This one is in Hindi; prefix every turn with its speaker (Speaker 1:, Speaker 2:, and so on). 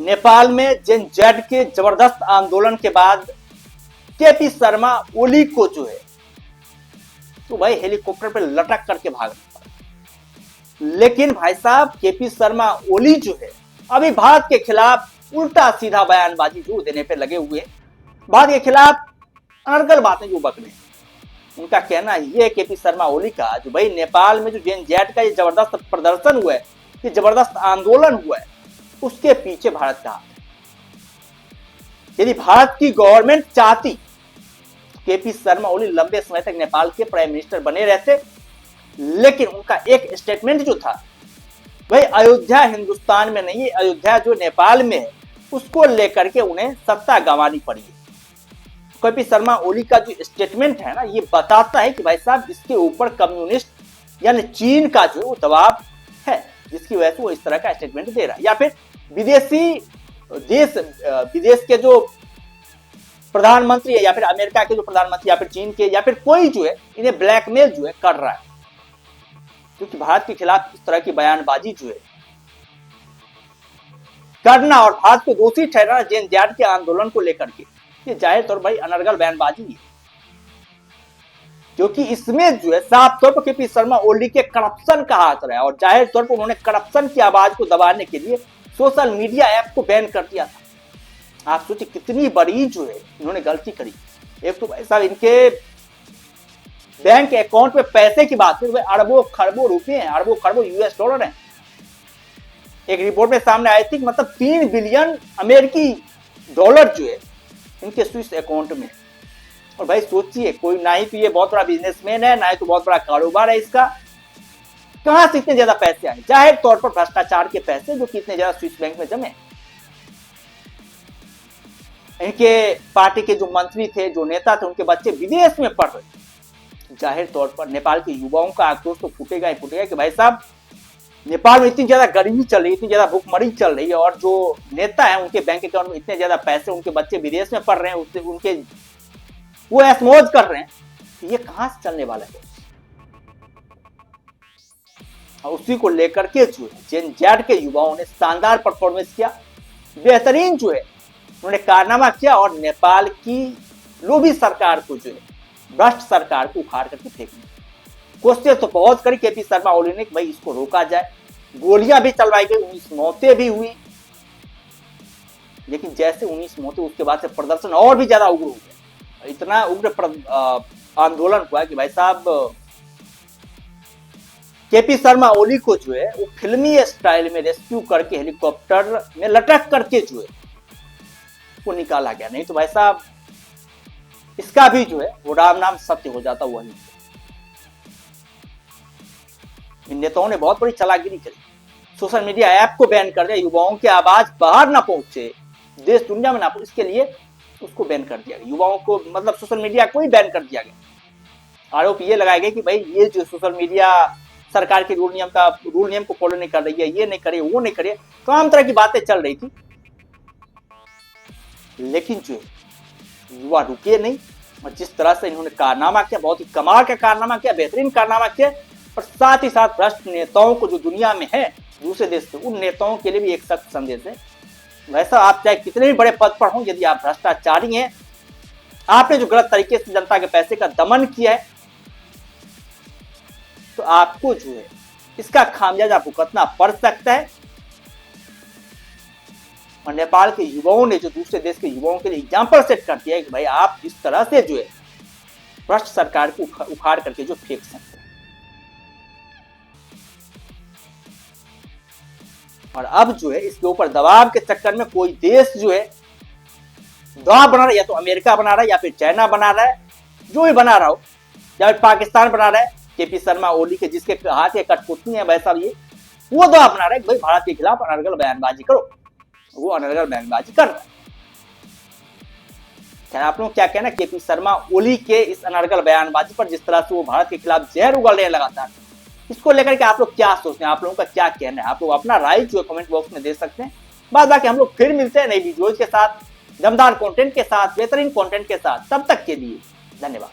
Speaker 1: नेपाल में जेन जेड के जबरदस्त आंदोलन के बाद केपी शर्मा ओली को जो है तो भाई हेलीकॉप्टर पे लटक करके भागना पड़ा। लेकिन भाई साहब केपी शर्मा ओली जो है अभी भारत के खिलाफ उल्टा सीधा बयानबाजी जो देने पे लगे हुए, भारत के खिलाफ अनर्गल बातें जो बक रहे हैं। उनका कहना यह है केपी शर्मा ओली का जो भाई नेपाल में जो जेन जेड का ये जबरदस्त प्रदर्शन हुआ है, ये जबरदस्त आंदोलन हुआ है, उसके पीछे भारत का हाथ है। यदि भारत की गवर्नमेंट चाहती केपी शर्मा ओली लंबे समय तक नेपाल के प्राइम मिनिस्टर बने रहते, लेकिन उनका एक स्टेटमेंट जो था भाई अयोध्या हिंदुस्तान में नहीं है, अयोध्या जो नेपाल में है उसको लेकर के उन्हें सत्ता गंवानी पड़ी है। केपी शर्मा ओली का जो स्टेटमेंट है ना, ये बताता है कि भाई साहब इसके ऊपर कम्युनिस्ट यानी चीन का जो वो दबाव है, जिसकी वजह से वो इस तरह का स्टेटमेंट दे रहा है। या फिर विदेश के जो प्रधानमंत्री है, या फिर अमेरिका के जो प्रधानमंत्री, या फिर चीन के, या फिर कोई जो है इन्हें ब्लैकमेल जो है कर रहा है, क्योंकि भारत के खिलाफ इस तरह की बयानबाजी जो है करना और भारत को दोषी ठहराना जेन जेड के आंदोलन को लेकर के, ये जाहिर तौर पर भाई अनर्गल बयानबाजी है, क्योंकि इसमें जो है साफ तौर पर केपी शर्मा ओली के करप्शन का हाथ रहा है। और जाहिर तौर पर उन्होंने करप्शन की आवाज को दबाने के लिए सोशल मीडिया ऐप को बैन कर दिया था। आप सोचिए कितनी बड़ी जो है इन्होंने गलती करी। एक तो भाई साहब इनके बैंक अकाउंट में पैसे की बात करें, अरबों खरबों रुपए हैं, अरबों खरबों यूएस डॉलर हैं। एक रिपोर्ट में सामने आई थी मतलब 3 बिलियन अमेरिकी डॉलर जो है इनके स्विस अकाउंट में। और भाई सोचिए, कोई ना ही तो ये बहुत बड़ा बिजनेसमैन है, ना ही तो बहुत बड़ा कारोबार है इसका, कहां से इतने ज्यादा पैसे आए? जाहिर तौर पर भ्रष्टाचार के पैसे जो कि इतने ज्यादा स्विस बैंक में जमे। इनके पार्टी के जो मंत्री थे, जो नेता थे, उनके बच्चे विदेश में पढ़ रहे। जाहिर तौर पर नेपाल के युवाओं का आक्रोश तो फूटेगा ही फूटेगा कि भाई साहब नेपाल में इतनी ज्यादा गरीबी चल रही है, इतनी ज्यादा भूखमरी चल रही है, और जो नेता है उनके बैंक अकाउंट में इतने ज्यादा पैसे, उनके बच्चे विदेश में पढ़ रहे हैं, उनके वो ऐशमौज कर रहे हैं, ये कहां से चलने वाला है? और उसी को लेकर के जो है जेन जेड के युवाओं ने शानदार परफॉर्मेंस किया, बेहतरीन जो है उन्होंने कारनामा किया, और नेपाल की लोभी सरकार को जो है, भ्रष्ट सरकार को उखाड़ करके फेंकने कोशिश तो बहुत करी केपी शर्मा ओली ने कि भाई इसको रोका जाए। गोलियां भी चलवाई गई, 19 मौतें भी हुई, लेकिन जैसे 19 मौतें, उसके बाद से प्रदर्शन और भी ज्यादा उग्र हो गया। इतना उग्र आंदोलन हुआ कि भाई साहब केपी शर्मा ओली को जो है वो फिल्मी स्टाइल में रेस्क्यू करके हेलीकॉप्टर में लटक करके जो है वो निकाला गया, नहीं तो भाई साहब इसका भी जो है वो राम नाम सत्य हो जाता। वही इन नेताओं ने बहुत बड़ी चालाकिरी करी, सोशल मीडिया ऐप को बैन कर दिया, युवाओं की आवाज बाहर ना पहुंचे, देश दुनिया में ना पहुंचे, इसके लिए उसको बैन कर दिया गया। युवाओं को मतलब सोशल मीडिया को ही बैन कर दिया गया। आरोप ये लगाया गया कि भाई ये जो सोशल मीडिया सरकार के रूल नियम को फॉलो नहीं कर रही है, ये नहीं करे, वो नहीं करे, तमाम तरह की बातें चल रही थी। लेकिन जो युवा रुके नहीं, और जिस तरह से इन्होंने कारनामा किया, बहुत ही कमाल का कारनामा किया, बेहतरीन कारनामा किया, और साथ ही साथ भ्रष्ट नेताओं को जो दुनिया में है दूसरे देश के, उन नेताओं के लिए भी एक सख्त संदेश है। वैसा आप चाहे कितने भी बड़े पद पर हों, यदि आप भ्रष्टाचारी हैं, आपने जो गलत तरीके से जनता के पैसे का दमन किया है, तो आपको जो है इसका खामियाजा भुगतना पड़ सकता है। और नेपाल के युवाओं ने जो दूसरे देश के युवाओं के लिए एग्जाम्पल सेट कर दिया है कि भाई आप इस तरह से जो है भ्रष्ट सरकार को उखाड़ करके जो फेंक सकते हैं। और अब जो है इसके ऊपर दबाव के चक्कर में कोई देश जो है दबाव बना रहा है, या तो अमेरिका बना रहा है, या फिर चाइना बना रहा है, जो भी बना रहा हो, या फिर पाकिस्तान बना रहा है, केपी शर्मा ओली के जिसके हाथ के कठपुतली है वैसा ये, वो दबाव बना रहा है कि भाई भारत के खिलाफ अनर्गल बयानबाजी करो। वो अनर्गल बयानबाजी कर रहा है। क्या आप लोग क्या कहना केपी शर्मा ओली के इस अनर्गल बयानबाजी पर, जिस तरह से वो भारत के खिलाफ जहर उगल रहे हैं लगातार, इसको लेकर के आप लोग क्या सोचते हैं? आप लोगों का क्या कहना है? आप लोग अपना राय जो है कमेंट बॉक्स में दे सकते हैं। बाद बाकी हम लोग फिर मिलते हैं नई वीडियोज के साथ, दमदार कंटेंट के साथ, बेहतरीन कंटेंट के साथ। तब तक के लिए धन्यवाद।